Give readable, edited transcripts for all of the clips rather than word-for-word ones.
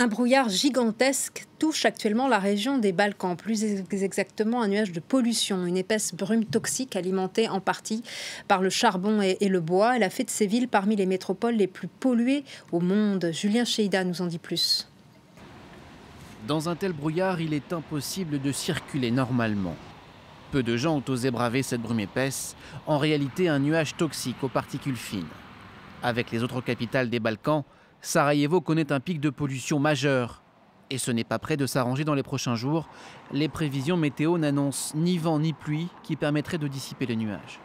Un brouillard gigantesque touche actuellement la région des Balkans, plus exactement un nuage de pollution, une épaisse brume toxique alimentée en partie par le charbon et le bois. Elle a fait de ces villes parmi les métropoles les plus polluées au monde. Julien Cheida nous en dit plus. Dans un tel brouillard, il est impossible de circuler normalement. Peu de gens ont osé braver cette brume épaisse, en réalité un nuage toxique aux particules fines. Avec les autres capitales des Balkans, Sarajevo connaît un pic de pollution majeur. Et ce n'est pas près de s'arranger dans les prochains jours. Les prévisions météo n'annoncent ni vent ni pluie qui permettraient de dissiper les nuages.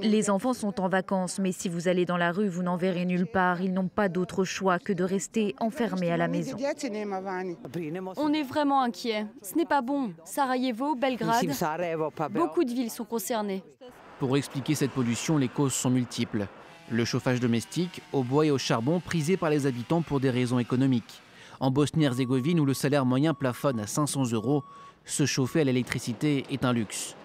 Les enfants sont en vacances, mais si vous allez dans la rue, vous n'en verrez nulle part. Ils n'ont pas d'autre choix que de rester enfermés à la maison. On est vraiment inquiets. Ce n'est pas bon. Sarajevo, Belgrade, beaucoup de villes sont concernées. Pour expliquer cette pollution, les causes sont multiples. Le chauffage domestique, au bois et au charbon, prisé par les habitants pour des raisons économiques. En Bosnie-Herzégovine, où le salaire moyen plafonne à 500 €, se chauffer à l'électricité est un luxe.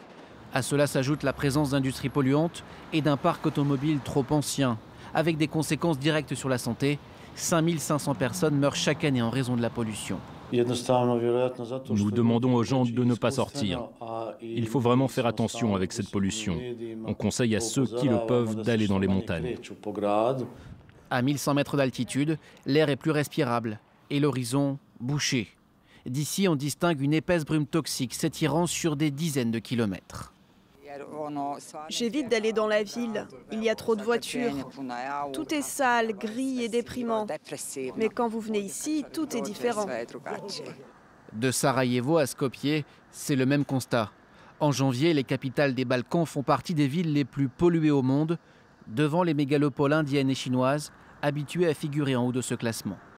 À cela s'ajoute la présence d'industries polluantes et d'un parc automobile trop ancien, avec des conséquences directes sur la santé. 5500 personnes meurent chaque année en raison de la pollution. Nous demandons aux gens de ne pas sortir. Il faut vraiment faire attention avec cette pollution. On conseille à ceux qui le peuvent d'aller dans les montagnes. À 1100 mètres d'altitude, l'air est plus respirable et l'horizon bouché. D'ici, on distingue une épaisse brume toxique s'étirant sur des dizaines de kilomètres. J'évite d'aller dans la ville. Il y a trop de voitures. Tout est sale, gris et déprimant. Mais quand vous venez ici, tout est différent. De Sarajevo à Skopje, c'est le même constat. En janvier, les capitales des Balkans font partie des villes les plus polluées au monde, devant les mégalopoles indiennes et chinoises, habituées à figurer en haut de ce classement.